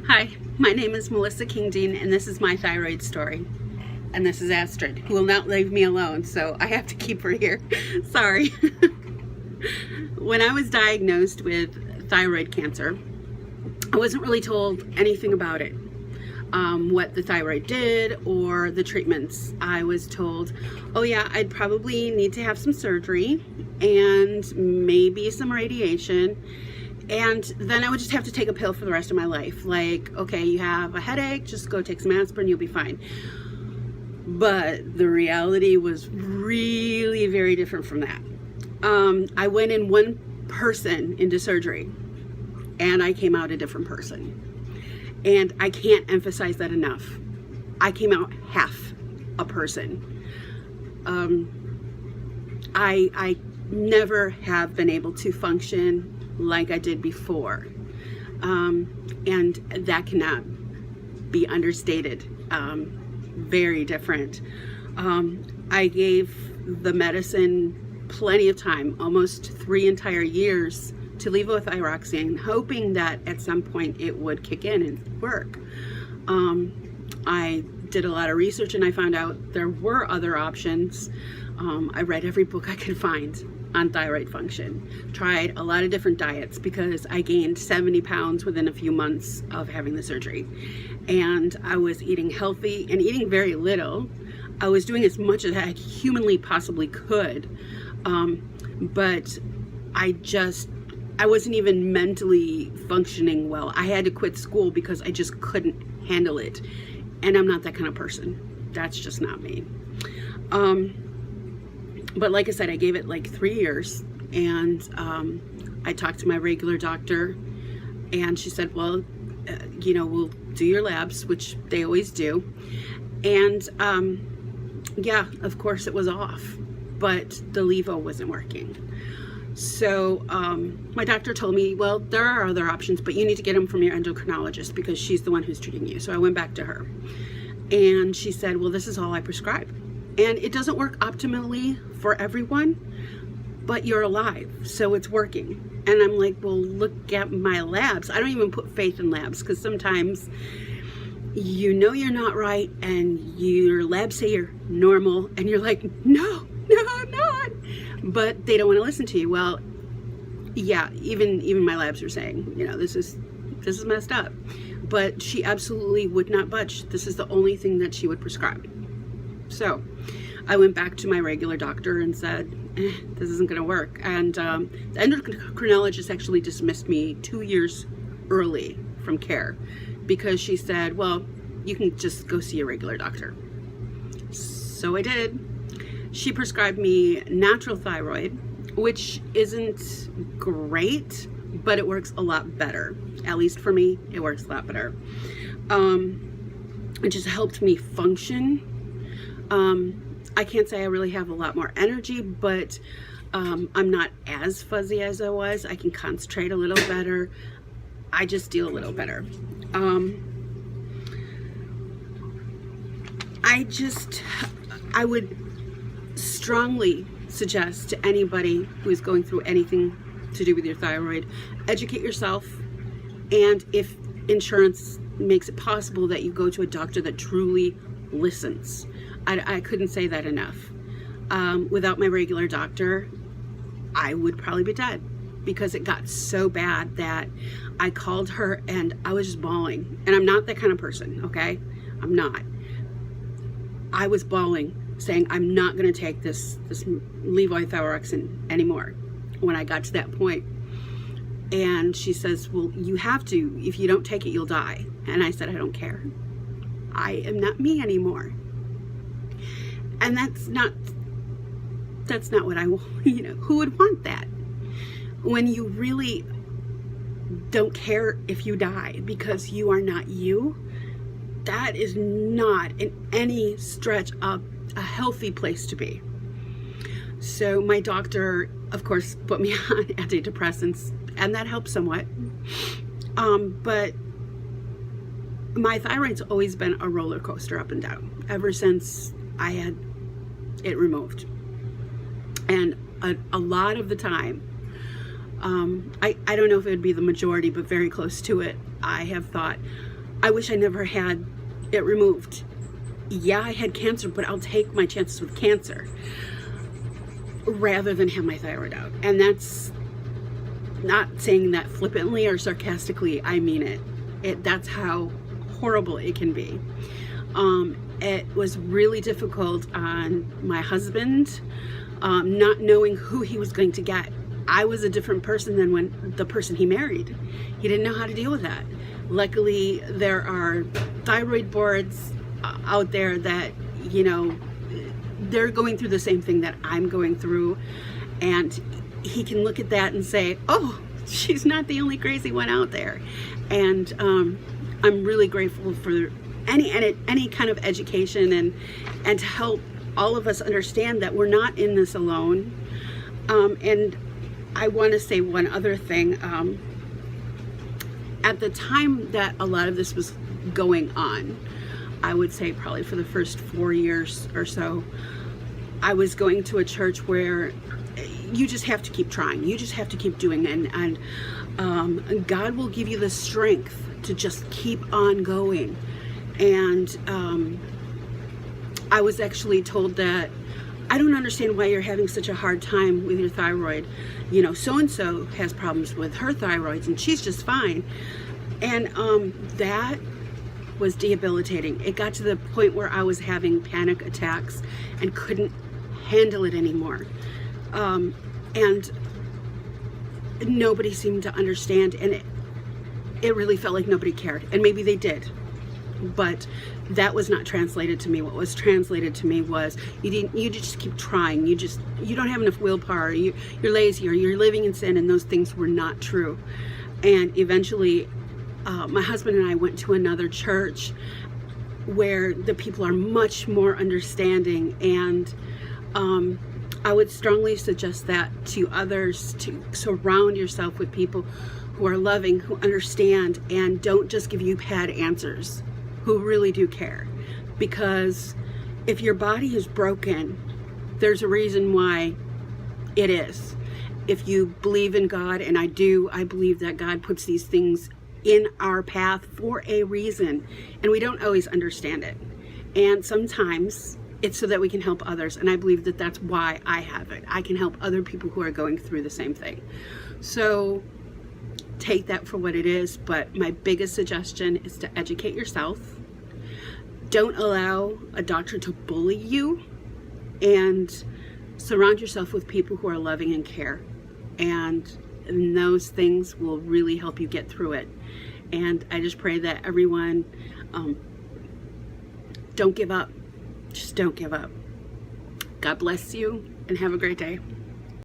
Hi, my name is Melissa Kingdean, and this is my thyroid story. And this is Astrid, who will not leave me alone, so I have to keep her here. Sorry. When I was diagnosed with thyroid cancer, I wasn't really told anything about it. What the thyroid did or the treatments. I was told, oh yeah, I'd probably need to have some surgery and maybe some radiation, and then I would just have to take a pill for the rest of my life. Like, okay, you have a headache, just go take some aspirin, you'll be fine. But the reality was really very different from that. I went in one person into surgery and I came out a different person. And I can't emphasize that enough. I came out half a person. I never have been able to function like I did before. And that cannot be understated. Very different. I gave the medicine plenty of time, almost 3 entire years, to levothyroxine, hoping that at some point it would kick in and work. I did a lot of research and I found out there were other options. I read every book I could find on thyroid function, tried a lot of different diets because I gained 70 pounds within a few months of having the surgery. And I was eating healthy and eating very little. I was doing as much as I humanly possibly could, but I wasn't even mentally functioning well. I had to quit school because I just couldn't handle it. And I'm not that kind of person. That's just not me. But like I said, I gave it like 3 years, and I talked to my regular doctor, and she said, well, we'll do your labs, which they always do. And yeah, of course it was off, but the levo wasn't working. So my doctor told me, well, there are other options, but you need to get them from your endocrinologist because she's the one who's treating you. So I went back to her and she said, well, this is all I prescribe. And it doesn't work optimally for everyone, but you're alive, so it's working. And I'm like, well, look at my labs. I don't even put faith in labs because sometimes you're not right and your labs say you're normal and you're like, no, I'm not. But they don't want to listen to you. Well, yeah, even my labs are saying, this is messed up. But she absolutely would not budge. This is the only thing that she would prescribe. So I went back to my regular doctor and said, this isn't going to work. And the endocrinologist actually dismissed me 2 years early from care because she said, well, you can just go see a regular doctor. So I did. She prescribed me natural thyroid, which isn't great, but it works a lot better. At least for me, it works a lot better. It just helped me function. I can't say I really have a lot more energy, but I'm not as fuzzy as I was. I can concentrate a little better. I just deal a little better. I would strongly suggest to anybody who is going through anything to do with your thyroid, educate yourself, and if insurance makes it possible, that you go to a doctor that truly listens. I couldn't say that enough. Without my regular doctor, I would probably be dead because it got so bad that I called her and I was just bawling. And I'm not that kind of person, okay? I'm not. I was bawling, saying I'm not going to take this levothyroxine anymore when I got to that point. And she says, well, you have to. If you don't take it, you'll die. And I said, I don't care. I am not me anymore. And that's not what I want. Who would want that? When you really don't care if you die because you are not you, that is not in any stretch a healthy place to be. So my doctor, of course, put me on antidepressants, and that helped somewhat. But my thyroid's always been a roller coaster up and down ever since I had it removed. And a lot of the time, I don't know if it would be the majority, but very close to it, I have thought, I wish I never had it removed. Yeah, I had cancer, but I'll take my chances with cancer rather than have my thyroid out. And that's not saying that flippantly or sarcastically. I mean it. That's how horrible it can be. It was really difficult on my husband, not knowing who he was going to get. I was a different person than when the person he married. He didn't know how to deal with that. Luckily, there are thyroid boards out there that, you know, they're going through the same thing that I'm going through, and he can look at that and say, oh, she's not the only crazy one out there. And I'm really grateful for any kind of education and to help all of us understand that we're not in this alone. And I want to say one other thing. At the time that a lot of this was going on, I would say probably for the first 4 years or so, I was going to a church where you just have to keep trying. You just have to keep doing it. And God will give you the strength to just keep on going. And I was actually told that, I don't understand why you're having such a hard time with your thyroid. You know, so-and-so has problems with her thyroids and she's just fine. And that was debilitating. It got to the point where I was having panic attacks and couldn't handle it anymore. And nobody seemed to understand, and it really felt like nobody cared. And maybe they did, but that was not translated to me. What was translated to me was you just keep trying. You don't have enough willpower. You're lazy, or you're living in sin, and those things were not true. And eventually, my husband and I went to another church where the people are much more understanding, and I would strongly suggest that to others, to surround yourself with people who are loving, who understand, and don't just give you bad answers, who really do care. Because if your body is broken, there's a reason why it is. If you believe in God, and I do, I believe that God puts these things in our path for a reason, and we don't always understand it. And sometimes it's so that we can help others, and I believe that that's why I have it. I can help other people who are going through the same thing. So take that for what it is, but my biggest suggestion is to educate yourself. Don't allow a doctor to bully you, and surround yourself with people who are loving and care. And those things will really help you get through it. And I just pray that everyone don't give up. Just don't give up. God bless you, and have a great day.